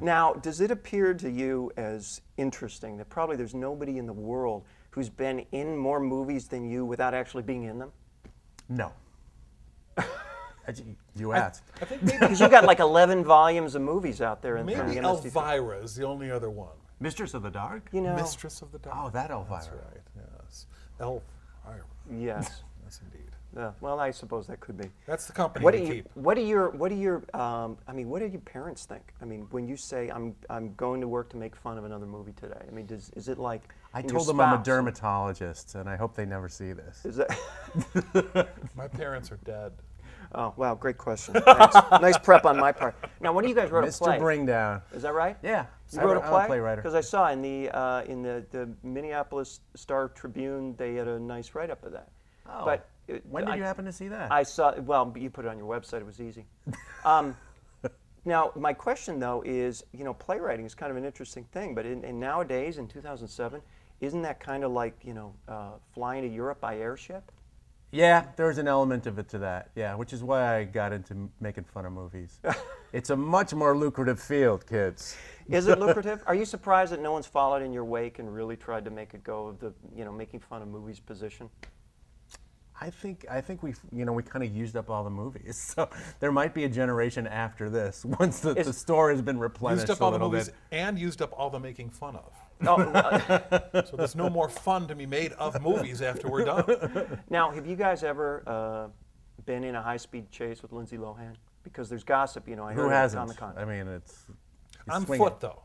Now, does it appear to you as interesting that probably there's nobody in the world who's been in more movies than you without actually being in them? No. You asked. I think maybe, Because you've got like 11 volumes of movies out there. In maybe the MST. Elvira is the only other one. Mistress of the Dark? You know, Mistress of the Dark. Oh, that Elvira. That's right, yes. Elvira. yes. Yes, indeed. Well, I suppose that could be. That's the company What do we you? keep. What do your? I mean, what do your parents think? I mean, when you say I'm going to work to make fun of another movie today. I mean, is it like? I and your told them I'm a spouse- dermatologist, and I hope they never see this. Is that? My parents are dead. Oh wow, great question. Thanks. Nice prep on my part. Now, when you guys wrote a play? Mr. Bringdown. Is that right? Yeah. You wrote a I'm play? playwright. Because I saw in the Minneapolis Star Tribune they had a nice write-up of that. Oh. But When did you happen to see that? I saw. Well, you put it on your website. It was easy. Now, my question though is, playwriting is kind of an interesting thing. But in nowadays, in 2007, isn't that kind of like flying to Europe by airship? Yeah, there's an element of it to that. Yeah, which is why I got into making fun of movies. It's a much more lucrative field, kids. Is it lucrative? Are you surprised that no one's followed in your wake and really tried to make it go of the making fun of movies position? I think we kind of used up all the movies. So there might be a generation after this once the store has been replenished Used up all a the little movies bit. and used up all the making fun of. Oh, So there's no more fun to be made of movies after we're done. now, have you guys ever been in a high-speed chase with Lindsay Lohan? Because there's gossip, I heard Who it at hasn't? Comic-Con. I mean, it's On swinging. foot, though.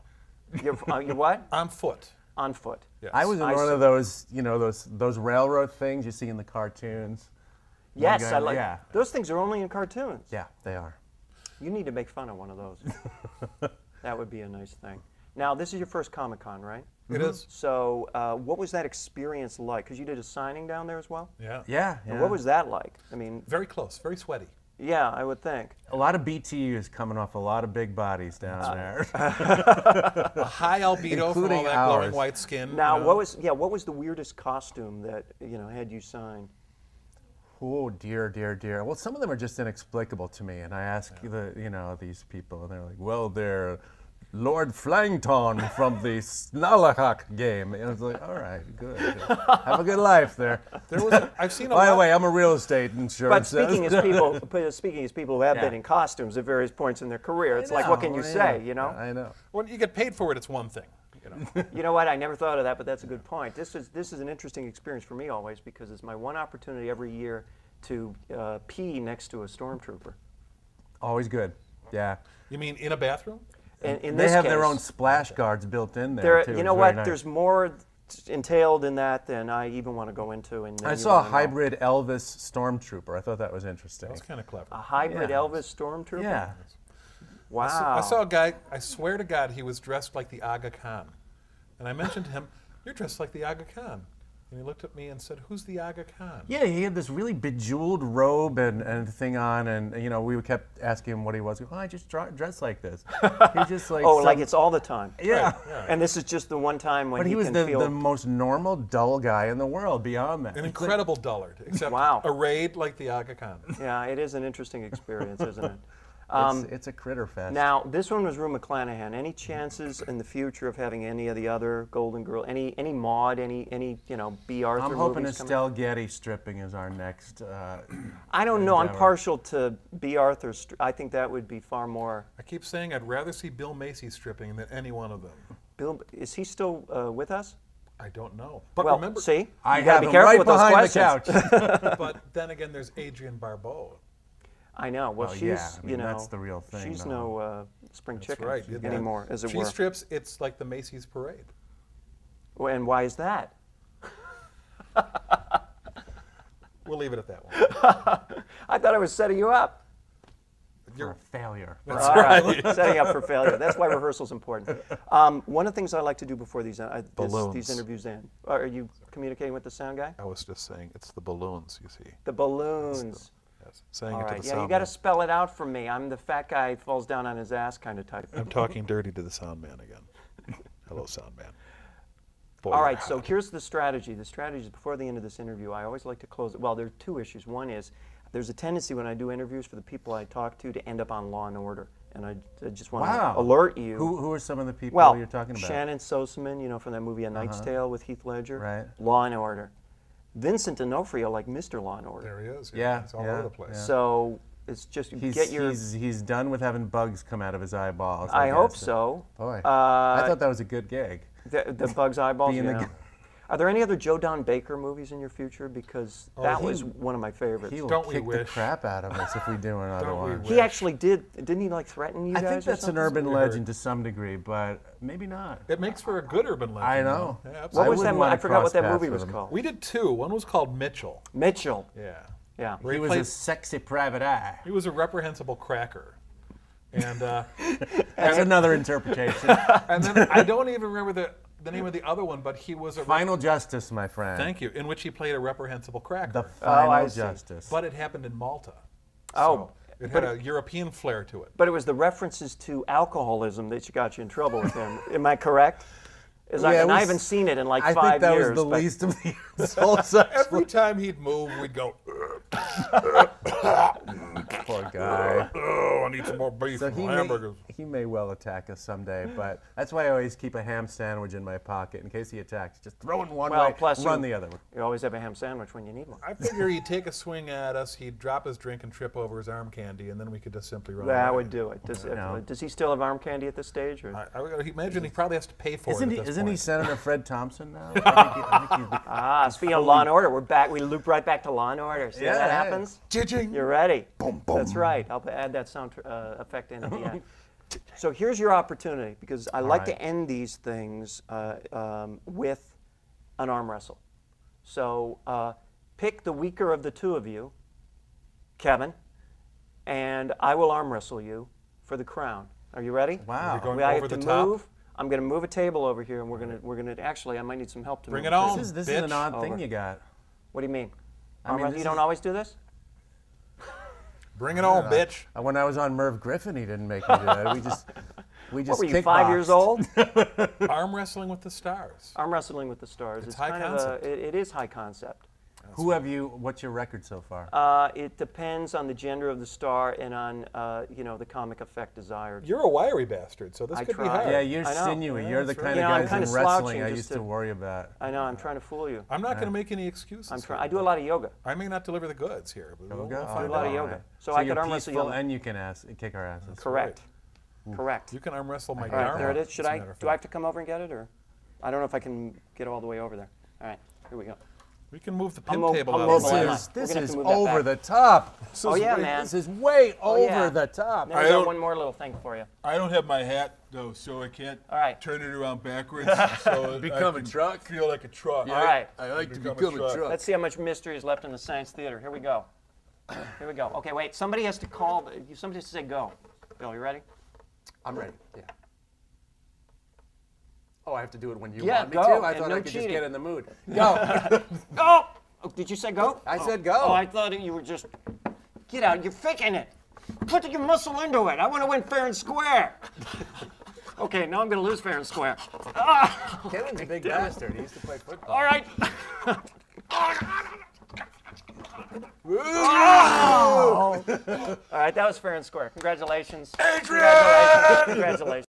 You're what? On foot. On foot. Yes. I was in I one see. of those, those railroad things you see in the cartoons. Yes, guy- I like. yeah. Those things are only in cartoons. Yeah, they are. You need to make fun of one of those. That would be a nice thing. Now, this is your first Comic-Con, right? It is. So, what was that experience like? Because you did a signing down there as well. Yeah. Yeah, And yeah. what was that like? I mean, Very close, very sweaty. yeah, I would think. A lot of BTUs coming off a lot of big bodies down there. A high albedo from all Including that glowing ours. white skin. Now, what was the weirdest costume that had you sign? Oh dear, dear, dear. Well, some of them are just inexplicable to me, and I ask these people, and they're like, "Well, they're Lord Flangton from the Snallahawk game." And I was like, "All right, good. Have a good life there." There was I've seen a By the lot. way, I'm a real estate But insurance. speaking as people who have Yeah. been in costumes at various points in their career, it's like, what can you say? I know. When you get paid for it, it's one thing. You know what? I never thought of that, but that's a good point. This is an interesting experience for me always because it's my one opportunity every year to pee next to a stormtrooper. Always good. Yeah. You mean in a bathroom? And in They this have their case, own splash guards built in there too. You It's know very what? nice. There's more entailed in that than I even want to go into. And I saw a hybrid Elvis stormtrooper. I thought that was interesting. That's kind of clever. A hybrid Yeah. Elvis stormtrooper. Yeah. Wow. I saw a guy, I swear to God, he was dressed like the Aga Khan. And I mentioned to him, "You're dressed like the Aga Khan." And he looked at me and said, "Who's the Aga Khan?" Yeah, he had this really bejeweled robe and thing on, and we kept asking him what he was. Oh, I just dress like this. He's just like like it's all the time. yeah. And this is just the one time when But he was can the feel. most normal, dull guy in the world. Beyond that, An incredible dullard, except Wow. arrayed like the Aga Khan. Yeah, it is an interesting experience, isn't it? It's a critter fest. Now, this one was Rue McClanahan. Any chances in the future of having any of the other Golden Girl, any Maude, any B. Arthur I'm hoping movies coming? Estelle Getty stripping is our next. I don't know. I'm endeavor. partial to B. Arthur. I think that would be far more. I keep saying I'd rather see Bill Macy stripping than any one of them. Bill, is he still with us? I don't know. But Well, remember, see, I you gotta have be him careful right with those behind the questions. couch. but then again, there's Adrienne Barbeau. I know. Well, Oh, she's yeah, I mean, that's the real thing, She's though. no spring That's chicken right. anymore, as it she were. strips, it's like the Macy's parade. Well, and why is that? We'll leave it at that one. I thought I was setting you up. You're a failure. All right, setting up for failure. That's why rehearsal's important. One of the things I like to do before these Balloons. interviews end. Are you communicating with the sound guy? I was just saying, it's the balloons, you see. The balloons. Yes, saying All it to right. the Yeah, you sound got to man. spell it out for me. I'm the fat guy who falls down on his ass kind of type. I'm talking dirty to the sound man again. Hello, sound man. Boy, All you're right, so hot. here's the strategy. The strategy is before the end of this interview, I always like to close it. Well, there are two issues. One is there's a tendency when I do interviews for the people I talk to end up on Law and Order. and I just want Wow. to alert you. Who are some of the people well, you're talking about? Shannon Soseman, from that movie A Knight's Tale with Heath Ledger. Right. Law and Order. Vincent D'Onofrio, like Mr. Law and Order. There he is. Yeah, It's all yeah, over the place. yeah. So it's just get your. He's done with having bugs come out of his eyeballs. I hope guess. so. Boy, I thought that was a good gig. The Bug's eyeballs. Being the Yeah. g- Are there any other Joe Don Baker movies in your future? Because that was one of my favorites. He'll Don't we kick the wish? crap out of us if we do another Don't we one. wish? He actually didn't he like threaten you I guys? think that's or an something? urban we heard. legend to some degree, but maybe not. It makes for a good urban legend. I know. though. Yeah, What absolutely. was that? wouldn't I wanna forgot what that cross movie paths was with him. called. We did two. One was called Mitchell. Mitchell. Yeah. Yeah. Where He was played- a sexy private eye. He was a reprehensible cracker. And That's another interpretation. and then I don't even remember the name of the other one, but he was a Final Justice, my friend. thank you, in which he played a reprehensible cracker. The Final I see. Justice. But it happened in Malta. Oh, So it but had a European flair to it. But it was the references to alcoholism that got you in trouble with him. Am I correct? I it was- haven't seen it in like I 5 think that years. was the but- least of the insults. Every time he'd move, we'd go, Poor guy. oh, I need some more beef So and he hamburgers. he may well attack us someday, but that's why I always keep a ham sandwich in my pocket in case he attacks. Just throw it one Well, way, plus run you- the other way. You always have a ham sandwich when you need one. I figure he'd take a swing at us, he'd drop his drink and trip over his arm candy, and then we could just simply run That away. would do it. No. Does he still have arm candy at this stage? Or? I would imagine he probably has to pay for Isn't it he? at this Isn't he point. Senator Fred Thompson now? I think he's Speaking of Law and Order, we're back. We loop right back to Law and Order. See how Yeah, that hey. happens? Ching. You're ready. That's right. I'll add that sound effect in at the end. So here's your opportunity, because I like to right. end these things with an arm wrestle. So pick the weaker of the two of you, Kevin, and I will arm wrestle you for the crown. Are you ready? Wow. We're going I over have to the top. move. I'm going to move a table over here, and we're gonna. Actually, I might need some help to Bring move it on. This is an bitch. odd thing Over. you got. What do you mean? I mean, Arm wrestle- this you don't is- always do this? Bring it on, bitch. When I was on Merv Griffin, he didn't make me do that. We just What were you, 5 years kickboxed. old? Arm wrestling with the stars. Arm wrestling with the stars. It's high kind concept. of it is high concept. What's your record so far? It depends on the gender of the star and on the comic effect desired. You're a wiry bastard, so this I could be tried. hard. Yeah, you're I know. sinewy. Yeah, You're the that's kind right. of I'm guys kinda in wrestling slouching I just used to to- worry about. I know. I'm trying to fool you. I'm not going to make any excuses. I'm for trying. I you. do a lot of yoga. I may not deliver the goods here, but we'll Yoga? find a lot out. of yoga. Alright. So I you're could arm wrestle peaceful you. and you can kick our asses. Correct. Correct. You can arm wrestle my All right, arm. there it is. Should as a I? matter of Do I have fact. to come over and get it, or? I don't know if I can get all the way over there. All right. Here we go. We can move the I'll pin move- table I'll out move of the on. way. Hold on. This We're gonna have is to move that over back. the top. Oh, yeah, man. This is way Oh, yeah. over the top. Then we got one more little thing for you. I don't have my hat though, so I can't All right. turn it around backwards. So Become I a can truck? Feel like a truck. All right. I like to Become a become a truck. truck. Let's see how much mystery is left in the Science Theater. Here we go. Here we go. Okay, wait. Somebody has to call. Somebody has to say go. Bill, you ready? I'm ready. Yeah. Oh, I have to do it when you Yeah, want me go, to? I and thought no I could just cheating. get in the mood. Go. Go! Oh, did you say go? I said go. Oh, I thought you were just. Get out. You're faking it. Put your muscle into it. I want to win fair and square. Okay, now I'm going to lose fair and square. Kevin's a big bastard. He used to play football. All right. All right, that was fair and square. Congratulations. Adrian! Congratulations.